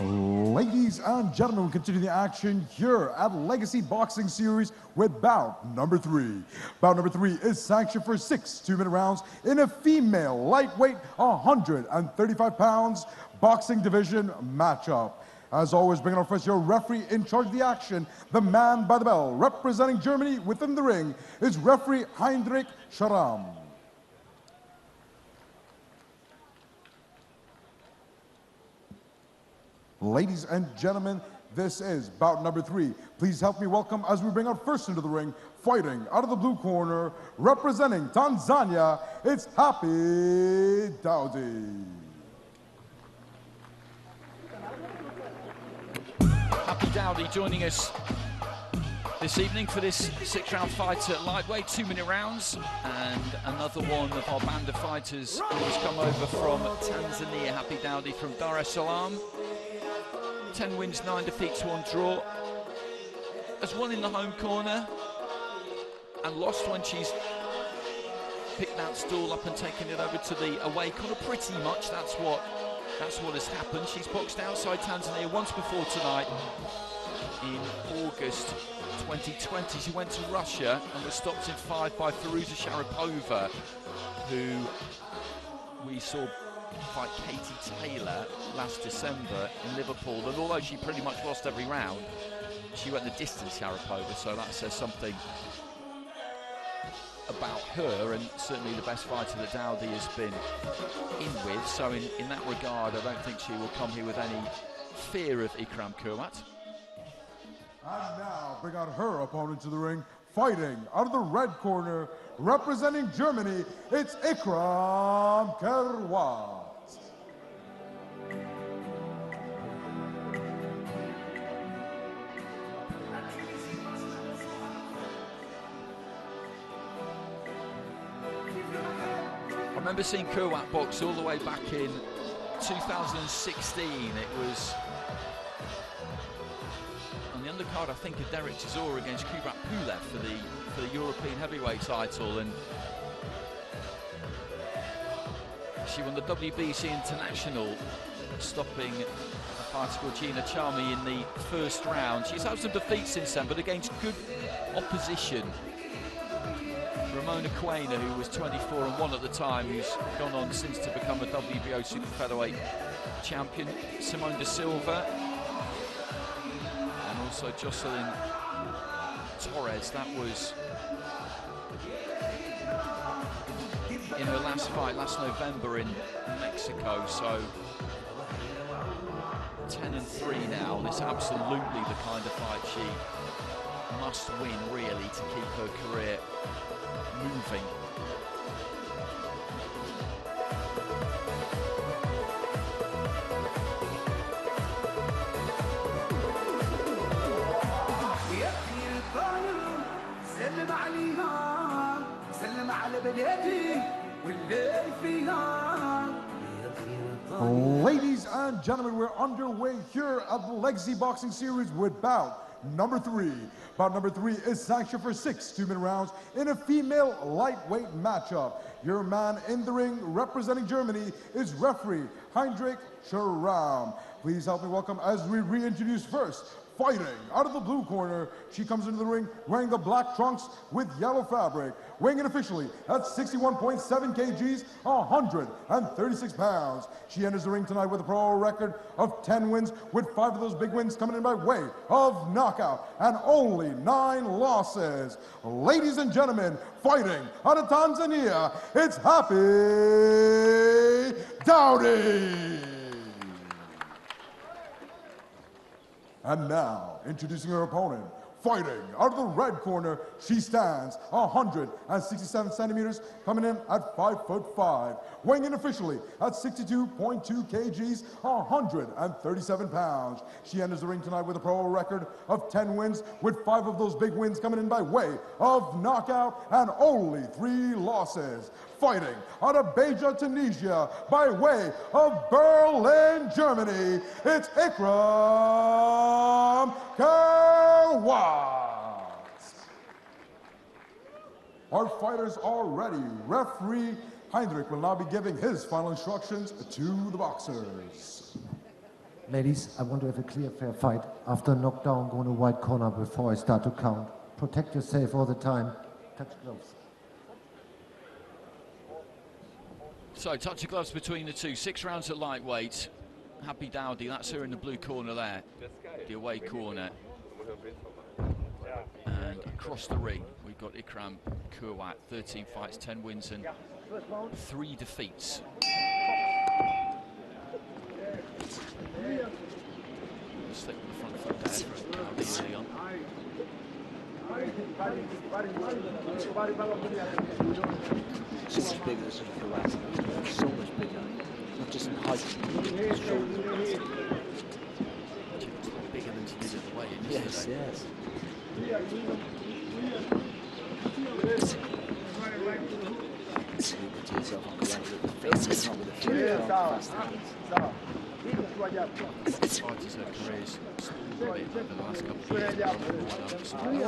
Ladies and gentlemen, we continue the action here at Legacy Boxing Series with bout number 3. Bout number 3 is sanctioned for 6 two-minute rounds in a female lightweight 135 pounds boxing division matchup. As always, bringing on first your referee in charge of the action, the man by the bell, representing Germany within the ring, is referee Ikram. Ladies and gentlemen, this is bout number 3. Please help me welcome as we bring out first into the ring, fighting out of the blue corner, representing Tanzania, it's Happy Daudi. Happy Daudi joining us this evening for this 6-round fight at lightweight, 2-minute rounds, and another one of our band of fighters who's come over from Tanzania, Happy Daudi from Dar es Salaam. 10 wins, 9 defeats, 1 draw. Has won in the home corner and lost when she's picked that stool up and taken it over to the away corner. Pretty much that's what has happened. She's boxed outside Tanzania once before tonight in August 2020. She went to Russia and was stopped in 5 by Firuza Sharapova, who we saw fight Katie Taylor last December in Liverpool, and although she pretty much lost every round, she went the distance, Sharapova, so that says something about her, and certainly the best fighter that Daudi has been in with. So in that regard, I don't think she will come here with any fear of Ikram Kerwat. And now bring out her opponent to the ring, fighting out of the red corner, representing Germany, it's Ikram Kerwat. I remember seeing Kerwat box all the way back in 2016. It was on the undercard, I think, of Derek Chisora against Kubrat Pulev for the European heavyweight title, and she won the WBC International, stopping a fighter called Gina Chami in the first round. She's had some defeats since then, but against good opposition. Ramona Quainer, who was 24-1 at the time, who's gone on since to become a WBO super featherweight champion. Simone de Silva, and also Jocelyn Torres. That was in her last fight last November in Mexico. So 10-3 now. And it's absolutely the kind of fight she must win, really, to keep her career moving. Ladies and gentlemen, we're underway here at the Legacy Boxing Series with bout number 3. Bout number 3 is sanctioned for 6 two-minute rounds in a female lightweight matchup. Your man in the ring representing Germany is referee Ikram. Please help me welcome as we reintroduce first, fighting out of the blue corner, she comes into the ring wearing the black trunks with yellow fabric, weighing in officially at 61.7 kgs, 136 pounds. She enters the ring tonight with a pro record of 10 wins, with 5 of those big wins coming in by way of knockout and only 9 losses. Ladies and gentlemen, fighting out of Tanzania, it's Happy Daudi. And now, introducing her opponent, fighting out of the red corner, she stands 167 centimeters, coming in at 5'5", weighing in officially at 62.2 kgs, 137 pounds. She enters the ring tonight with a pro record of 10 wins, with 5 of those big wins coming in by way of knockout and only 3 losses. Fighting out of Beja, Tunisia, by way of Berlin, Germany, it's Ikram Kerwat. Our fighters are ready. Referee Heinrich will now be giving his final instructions to the boxers. Ladies, I want to have a clear, fair fight. After a knockdown, go in a wide corner before I start to count. Protect yourself all the time. Touch gloves. So, touch of gloves between the two. 6 rounds at lightweight. Happy Daudi, that's her in the blue corner there, the away corner. And across the ring, we've got Ikram Kerwat, 13 fights, 10 wins and 3 defeats. Stick with the front foot there for Daudi and Leon. So much bigger than Kerwat. So much bigger. Not just in height, shoulders. Bigger than she did at the weigh-in. Yes, yes. See what to yourself on Kerwat with the face, not with the feet. Fighters her careers stalled a bit over the last couple of years. First time they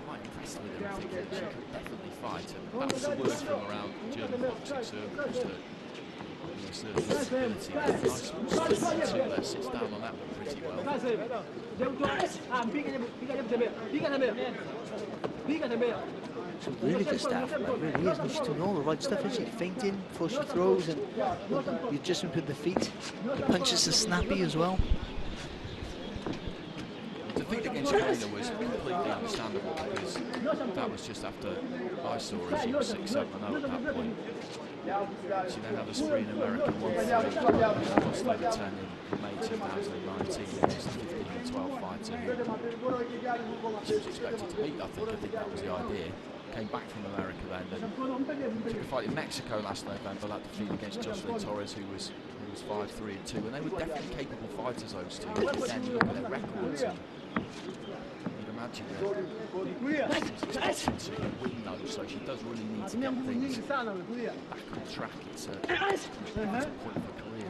quite impressed with her. I think that she could definitely fight. And that was the word from around German boxing circles that almost the visibility. Nice solid two there, sits down on that one pretty well. Some really good stuff, like really is. She's doing all the right stuff, isn't she? Feinting before she throws, and the adjustment with the feet. The punches are snappy as well. The defeat against China was completely understandable because that was just after I saw her. She was 6-7-0 at that point. She then had a spree in America, 1-3, lost over 10 in May 2019 against the 15-12 fighter who she was expected to beat. I think that was the idea. Came back from America then took a fight in Mexico last November, that defeat against Jocelyn Torres, who was 5-3-2, and they were definitely capable fighters, those two. But then you look at their records, and you'd imagine that she's expected to win those, so she does really need to get things back on track. It's a point for career.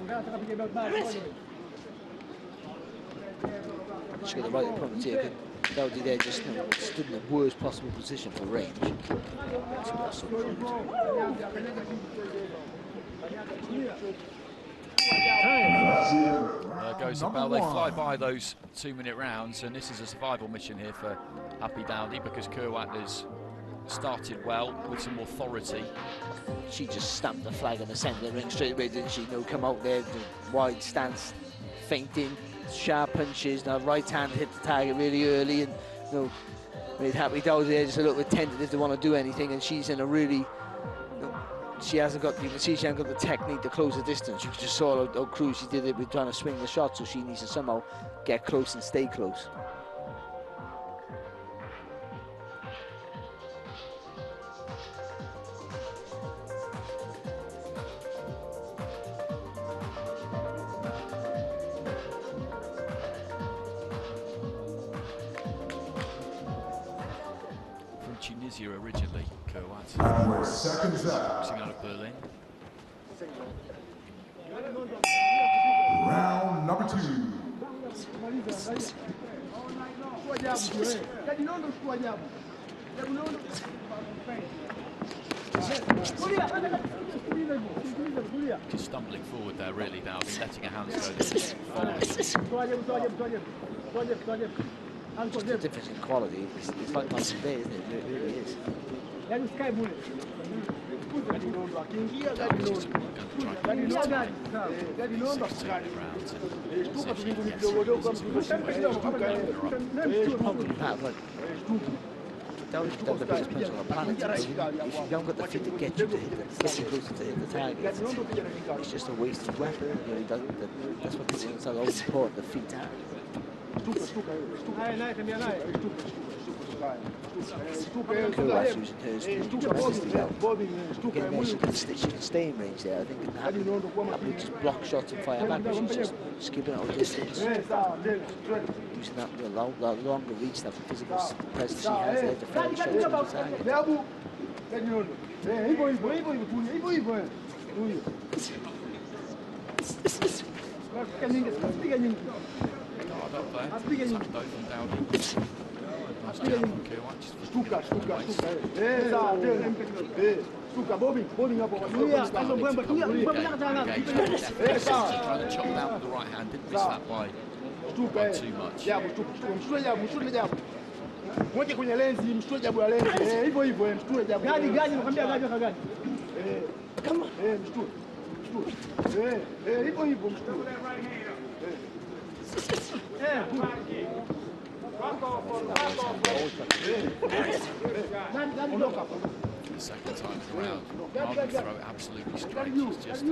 She's got the right opponent here. Daudi there just stood in the worst possible position for range. There goes the bell. They fly by those 2-minute rounds, and this is a survival mission here for Happy Daudi because Kerwat has started well with some authority. She just stamped the flag in the centre of the ring straight away, didn't she? No, come out there, the wide stance, feinting, sharp punches. Now right hand hit the target really early, and made Happy Daudi there just a little bit tentative to want to do anything, and she's in a really. She hasn't got. You can see she hasn't got the technique to close the distance. You just saw how cruise she did it with trying to swing the shot, so she needs to somehow get close and stay close. Tunisia originally, Kerwat. And we're seconds out. Boxing out of Berlin. Round number 2. Just stumbling forward there, really, now, letting her hands go. Just the difference in quality. It's like night and day, isn't it? It really is. Daudi done the best punch on the planet. If you haven't got the fit to get you to hit closer to hit the target, it's just a wasted weapon. You know, that's what it's all important, the feet are. Kerwat's using hers tremendously well. Again, there she can stay in range there. I think Happy just block shots and fire back, but she's just skipping out of distance. Using that longer reach, that physical presence she has there to fire shots from the Guard up there, tucked over from Daudi. Nice jab from Kerwat, just Stuka, waist. stuka. Stuka, bobbing up. Trying to chop down with the right hand, didn't miss that by too much. Mshtue jabu. Mweke kwenye lenzi, mshtue jabu ya lenzi. Hivyo mshtue jabu. Gani, nakwambia gani gani. Kama mshtue. Hivyo mshtue. The second time around, rather than throw it absolutely straight, it's just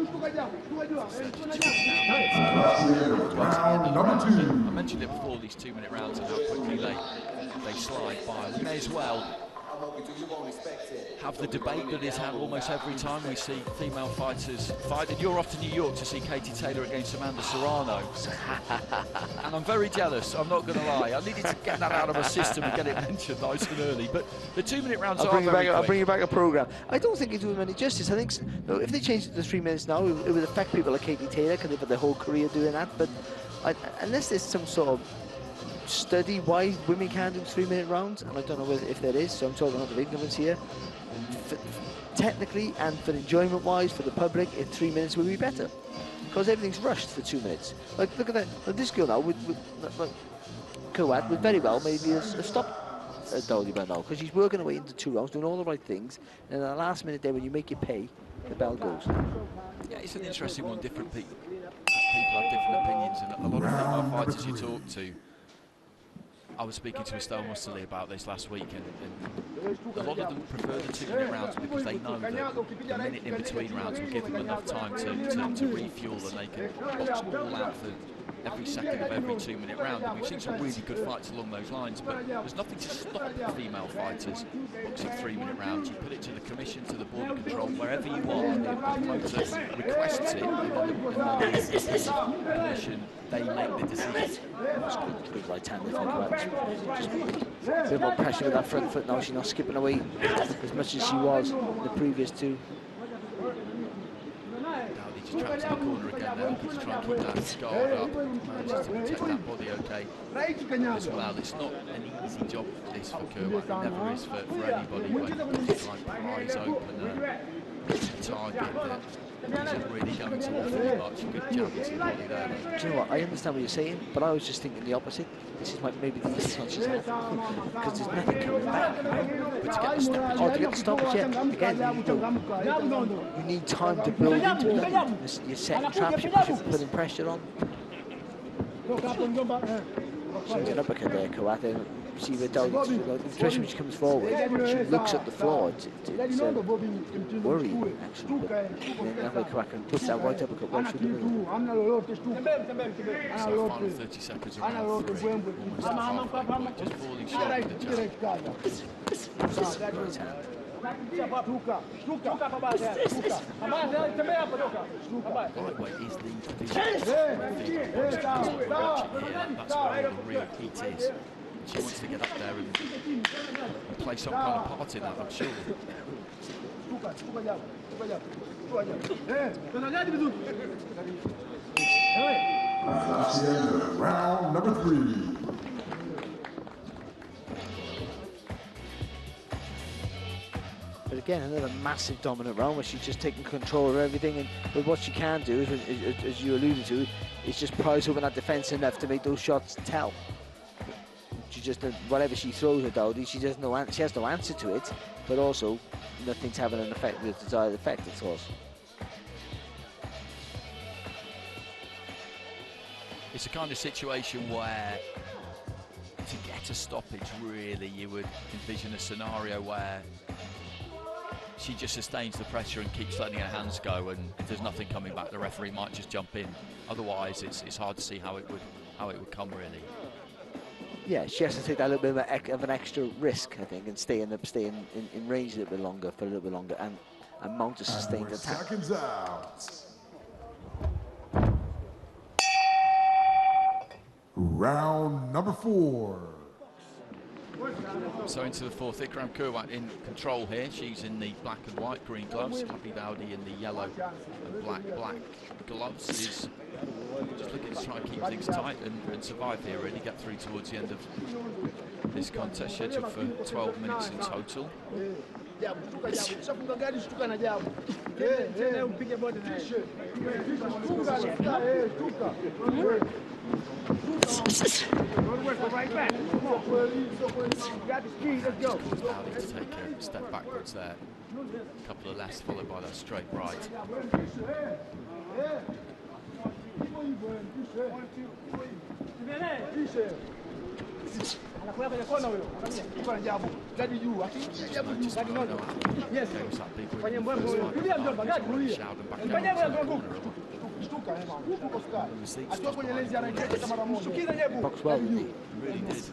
Round number 2. I mentioned it before, these 2-minute rounds and how quickly they slide by. We may as well have the debate that is had almost every time we see female fighters fight. And you're off to New York to see Katie Taylor against Amanda Serrano. And I'm very jealous, I'm not going to lie. I needed to get that out of my system and get it mentioned nice and early. But the 2-minute rounds are very quick. I'll bring you back a programme. I don't think it do them any justice. I think if they changed it to 3 minutes now, it would affect people like Katie Taylor because they've had their whole career doing that. But unless there's some sort of study why women can't do 3-minute rounds, and I don't know if there is, so I'm talking out of ignorance here. Technically and for enjoyment wise for the public, 3 minutes would be better because everything's rushed for 2 minutes. Like look at that, this girl now with Kerwat would very well maybe have stopped Daudi by now because she's working her way into 2 rounds, doing all the right things, and at the last minute there when you make your pay, the bell goes. Yeah, it's an interesting one. Different people have different opinions, and a lot of female fighters you talk to. I was speaking to Estelle Musterly about this last week, and a lot of them prefer the 2-minute rounds because they know that the minute in between rounds will give them enough time to refuel, and they can box all out for every second of every 2-minute round. And we've seen some really good fights along those lines, but there's nothing to stop female fighters boxing 3-minute rounds. You put it to the commission, to the board of control, wherever you are, the promoter requests it, and then the commission, they make the decision. Good right hand, a bit more pressure with that front foot now. She's not skipping away as much as she was in the previous 2. Daudi just trapped in the corner again there, looking to try and keep that guard up, manages to protect that body okay as well. It's not an easy job this for Kerwat, it never is for anybody when you try and prize open a target that isn't really going to offer you much. Good jab into the body there. Do you know what, I understand what you're saying, but I was just thinking the opposite. This is maybe the easiest one she's had, because there's nothing coming back. But to get the stoppage, To get the stoppage, yeah. Again, you need time to build into it. You're setting traps, you're putting pressure on. She's an uppercut there, Kerwat. See where Daudi, especially when she comes forward, she looks at the floor. It's worrying, actually. But then that way Kerwat can put that right uppercut right through the middle. so final 30 seconds around 3, almost at halfway point, just falling short with the jab. Right hand. Lightweight is the division for female boxing. That's what we're watching here. That's where the real heat is. She wants to get up there and play some kind of part in that, I'm sure. That's the end of round number 3. But again, another massive dominant round where she's just taking control of everything, and but what she can do, as you alluded to, is just prize open that defence enough to make those shots tell. She just, whatever she throws at Daudi, she has no answer to it, but also nothing's having an effect, the desired effect, of course. It's a kind of situation where to get a stoppage, really, you would envision a scenario where she just sustains the pressure and keeps letting her hands go, and if there's nothing coming back, the referee might just jump in. Otherwise, it's hard to see how it would come, really. Yeah, she has to take that little bit of an extra risk, I think, and stay in range a little bit longer, and mount a sustained attack. Seconds out. Round number 4. So into the fourth, Ikram Kerwat in control here. She's in the black and white green gloves. Daudi in the yellow and black gloves. Is just looking to try and keep things tight and survive here, really get through towards the end of this contest, scheduled for 12 minutes in total. Daudi to take a step backwards there. A couple of less, followed by that straight right. Box well. Really did.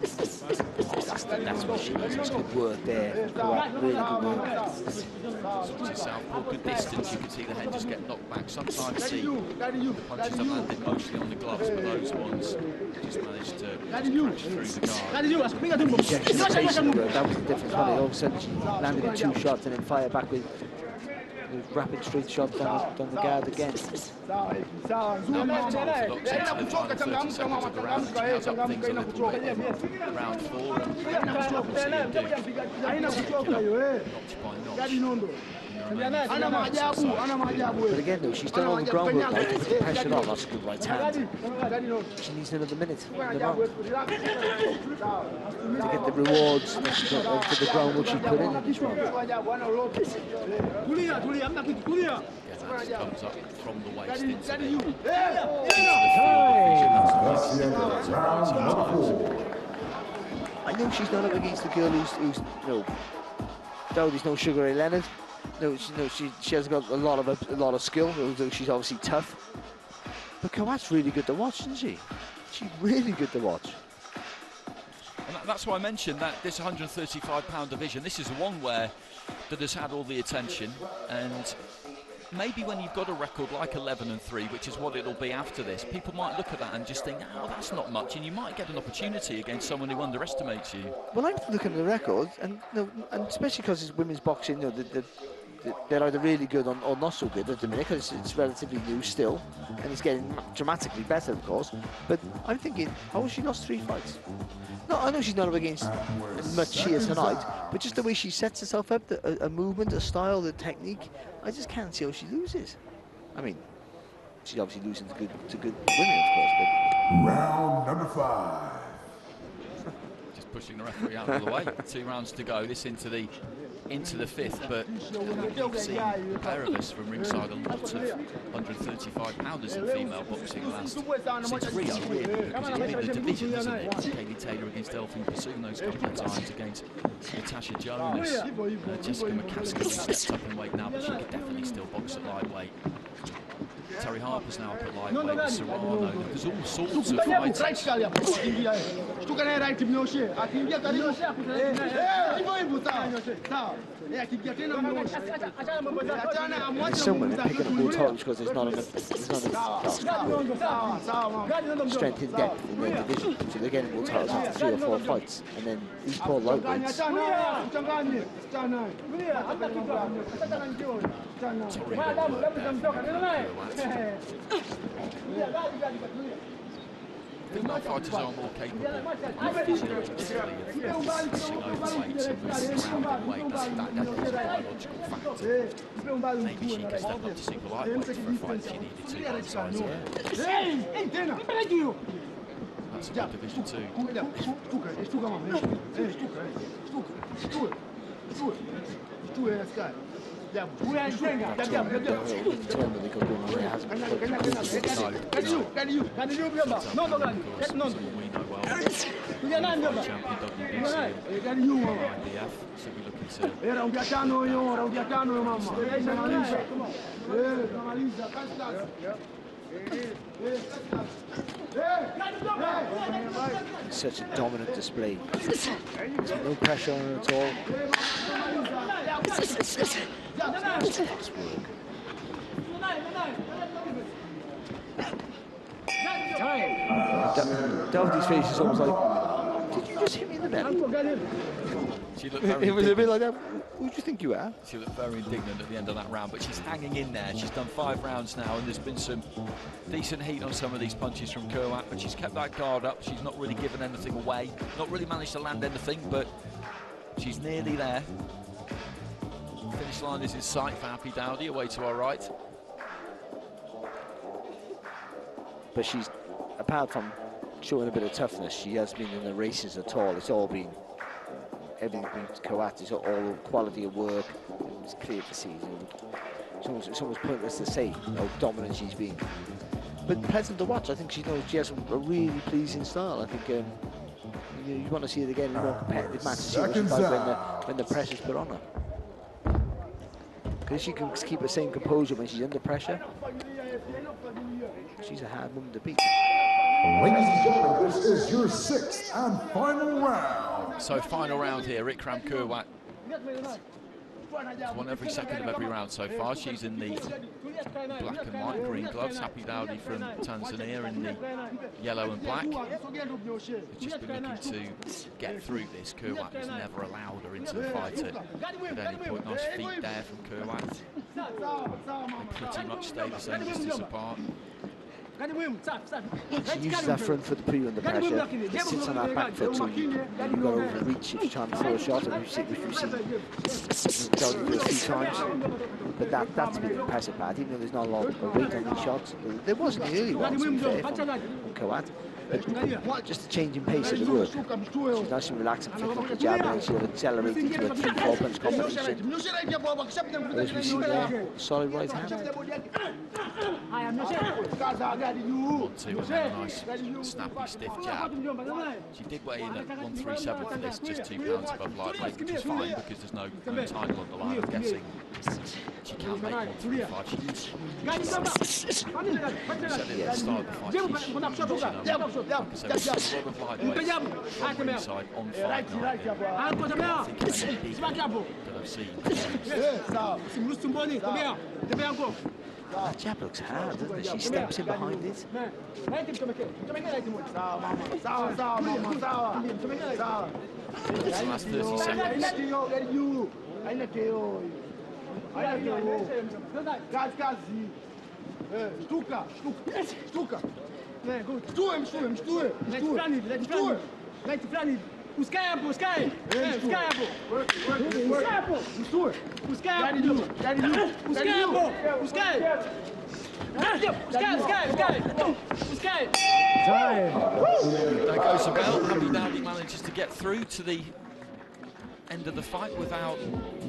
That's what she needs. It's good work there. Correct. Really good work. Sorts itself, good distance. You can see the head just get knocked back. Sometimes the punches have landed mostly on the gloves, but those ones just managed to crash through the guard. Injection of pacing work. That was the difference. When all of a sudden she landed in 2 shots and then fired back with rapid straight shots down the guard again. Now back to orthodox into the final 30 seconds of the round. She has up things a little bit in round 4, and that's what we'll see her do. Notch by notch. But again, though, she's done all the groundwork now to put the pressure on. That's a good right hand. She needs another minute in the round to get the rewards for the groundwork she put in this round. that comes up from the waist into the field of vision. I know she's not up against the girl who's Daudi's no Sugar Ray Leonard. She has got a lot of skill, although she's obviously tough. But Kerwat's really good to watch, isn't she? She's really good to watch. And that's why I mentioned that this 135-pound division, this is one where that has had all the attention, and maybe when you've got a record like 11-3, which is what it'll be after this, people might look at that and just think, oh, that's not much, and you might get an opportunity against someone who underestimates you. Well, I'm looking at the record, and especially because it's women's boxing, they're either really good or not so good at the minute, because it's relatively new still, and it's getting dramatically better, of course. But I'm thinking, how has she lost 3 fights? No, I know she's not up against much here tonight, but just the way she sets herself up, a movement, a style, the technique, I just can't see how she loses. I mean, she's obviously losing to good women, of course, but... Round number 5. Just pushing the referee out of the way. 2 rounds to go. This into the 5th, but we've seen a pair of us from ringside a lot of 135-pounders in female boxing last since Rio, really, because it's been the division, hasn't it? Katie Taylor against Elfie Pursuing those couple of times, against Natasha Jonas, Jessica McCaskill steps up in weight now, but she could definitely still box at lightweight. Terry Harper's now up at lightweight with Serrano. There's all sorts of fights. There's some women picking up more titles because there's not enough strength and depth in their division. So they're getting more titles after 3 or 4 fights. And then these poor lightweights. Female fighters are more capable physiologically of pushing overweights and moving around in weight. That is a biological factor. Maybe she could step up to super lightweight for a fight if she needed to by size. That's a good division too. Such a dominant display. No pressure on her at all. Daudi's face is almost like, did you just hit me in the belly. She looked very It was a indignant. bit like that. Who do you think you are? She looked very indignant at the end of that round, but she's hanging in there. She's done 5 rounds now, and there's been some decent heat on some of these punches from Kerwat, but she's kept that guard up. She's not really given anything away, not really managed to land anything, but she's nearly there. Finish line is in sight for Happy Daudi, away to our right. But she's, apart from showing a bit of toughness, she has been in the races at all. It's all been, everything's been Kerwat. It's all quality of work. It's clear to see. It's almost pointless to say how dominant she's been. But pleasant to watch. I think she has a really pleasing style. I think you want to see it again in more competitive matches. See what she's like when the pressure's put on her. Because she can keep the same composure when she's under pressure. She's a hard woman to beat. Ladies and gentlemen, this is your 6th and final round. So final round here, Ikram Kerwat. She's won every second of every round so far. She's in the black and white, green gloves. Happy Daudi from Tanzania in the yellow and black. She's just been looking to get through this. Kerwat has never allowed her into the fight at any point. Nice feet there from Kerwat. They pretty much stay the same distance apart. She uses that front foot to put you under pressure. It sits on that back foot, so you've got to overreach if you're trying to throw a shot, and we've seen Daudi do a few times. But that's been an impressive part, even though there's not a lot of weight on these shots. There wasn't the early ones, to be fair, from Kerwat. But just a change in pace of the work. She's nice and relaxed and flicking up the jab, and she'll accelerate into a 3-4 punch combination. As we see there, solid right hand. 1-2 and then a nice snappy, stiff jab. She did weigh in at 137 for this, just 2 pounds above lightweight, which is fine because there's no title on the line. I'm guessing she can make 135. She said at the start of the fight, she's like I said, a lot of lightweights from ringside on fight night. I think it's any big that I've seen. That jab looks hard, doesn't it? She steps in behind it. It's the last 30 seconds. There goes the bell. Happy Daudi manages to get through to the end of the fight without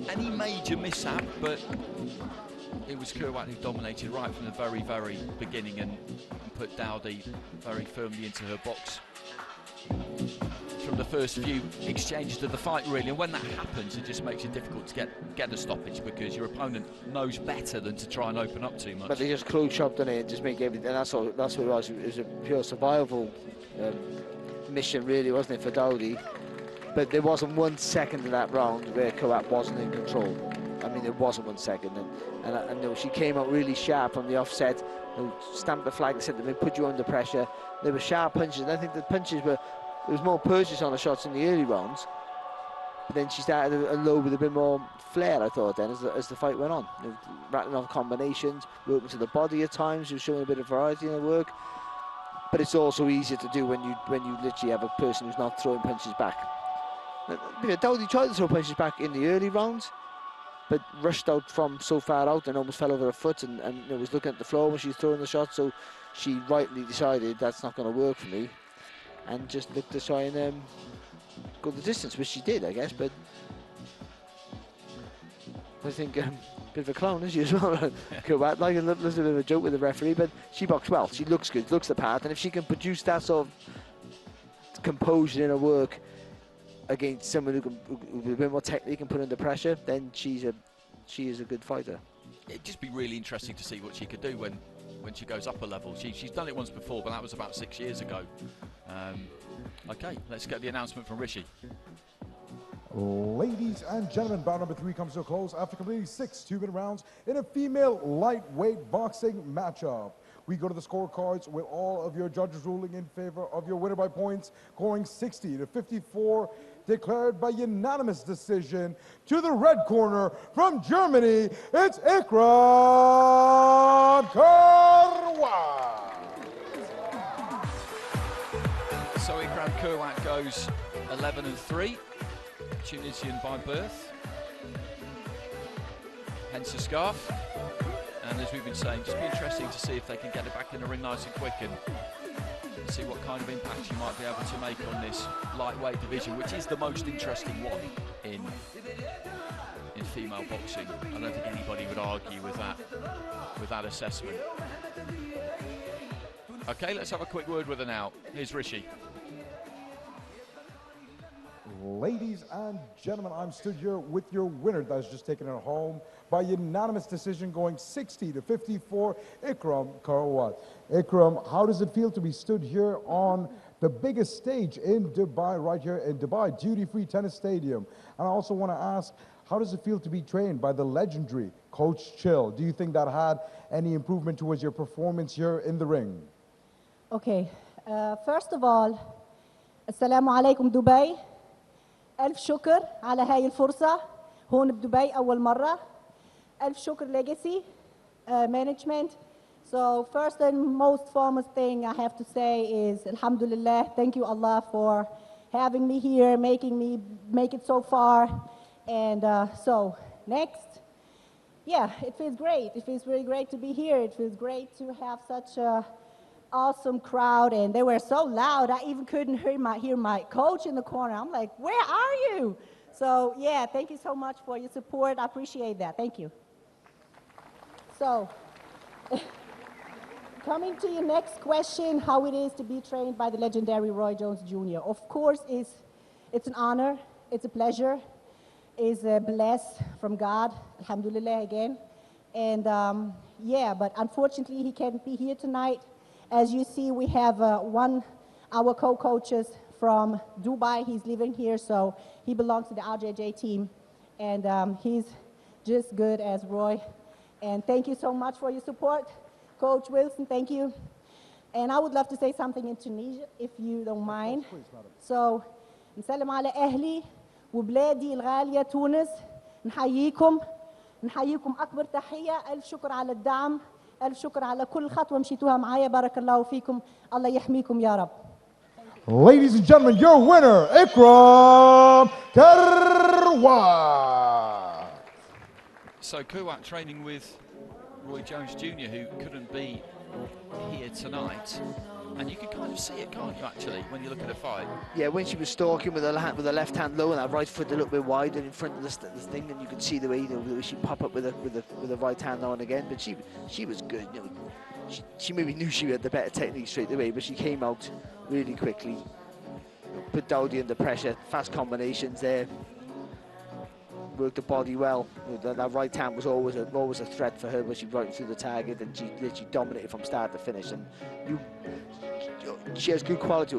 any major mishap, but it was Kerwat who dominated right from the very, very beginning and put Daudi very firmly into her box from the first few exchanges of the fight, really. And when that happens, it just makes it difficult to get a stoppage because your opponent knows better than to try and open up too much. But they just close shop, don't they, and just make everything. And that's what it was. It was a pure survival mission, really, wasn't it, for Daudi? But there wasn't 1 second of that round where Kerwat wasn't in control. I mean, there wasn't 1 second, and you know, she came out really sharp from the offset, you know, stamped the flag and said they put you under pressure. There were sharp punches, and I think the punches were, there was more purchase on the shots in the early rounds, but then she started a low with a bit more flair, I thought, then as the fight went on, you know, rattling off combinations, working to the body at times, she was showing a bit of variety in her work. But it's also easier to do when you literally have a person who's not throwing punches back. You know, Daudi tried to throw punches back in the early rounds, but rushed out from so far out and almost fell over her foot, and you know, was looking at the floor when she was throwing the shot, so she rightly decided that's not going to work for me, and just looked to try and go the distance, which she did, I guess. But I think bit of a clown, isn't she, as well? Kerwat, like a little bit of a joke with the referee, but she boxed well. She looks good, looks the part, and if she can produce that sort of composure in her work against someone who with a bit more technique and put under pressure, then she is a good fighter. It'd just be really interesting to see what she could do when she goes up a level. She's done it once before, but that was about 6 years ago. Okay, let's get the announcement from Rishi. Ladies and gentlemen, bout number 3 comes to a close after completing 6 two-minute rounds in a female lightweight boxing matchup. We go to the scorecards with all of your judges ruling in favor of your winner by points, going 60-54, declared by unanimous decision. To the red corner from Germany, it's Ikram Kerwat. So Ikram Kerwat goes 11-3, Tunisian by birth, hence the scarf. And as we've been saying, just be interesting to see if they can get it back in the ring nice and quick and see what kind of impact you might be able to make on this lightweight division, which is the most interesting one in female boxing. I don't think anybody would argue with that assessment. Okay, let's have a quick word with her now. Here's Rishi. Ladies and gentlemen, I'm stood here with your winner that's just taken it home by unanimous decision, going 60-54, Ikram Kerwat. Ikram, how does it feel to be stood here on the biggest stage in Dubai, right here in Dubai, duty-free tennis stadium? And I also want to ask, how does it feel to be trained by the legendary Coach Chill? Do you think that had any improvement towards your performance here in the ring? Okay, first of all, Assalamu alaikum Dubai. ألف شكر على هاي الفرصة هون بدبي أول مرة. ألف شكر Legacy Management. So first and most foremost thing I have to say is Alhamdulillah, thank you Allah for having me here, making me make it so far. And so next, yeah, it feels great. It feels really great to be here. It feels great to have such a awesome crowd, and they were so loud I even couldn't hear my coach in the corner. I'm like, where are you? So yeah, thank you so much for your support. I appreciate that. Thank you. So coming to your next question, how it is to be trained by the legendary Roy Jones Jr. Of course, it's an honor, it's a pleasure, it's a bless from God, alhamdulillah again. And yeah, but unfortunately he can't be here tonight. As you see, we have our co-coaches from Dubai. He's living here, so he belongs to the RJJ team. And he's just good as Roy. And thank you so much for your support. Coach Wilson, thank you. And I would love to say something in Tunisia, if you don't mind. So, نسلم على أهلي وبلادي الغالية تونس. نحييكم أكبر تحية. ألف شكر على الدعم. ألف شكر على كل خطوة مشيتوها معايا. بارك الله فيكم. الله يحميكم يا رب. Ladies and gentlemen, your winner, Ikram Kerwat. So Kerwat training with Roy Jones Jr., who couldn't be here tonight. And you can kind of see it, can't you, actually, when you look at a fight? Yeah, when she was stalking with her left hand low and that right foot a little bit wide and in front of this thing, and you could see the way, the way she pop up with the right hand now and again. But she was good. You know, she maybe knew she had the better technique straight away, but she came out really quickly. Put Daudi under pressure, fast combinations there. Worked the body well. That right hand was always a threat for her when she right through the target, and she literally dominated from start to finish. And she has good quality.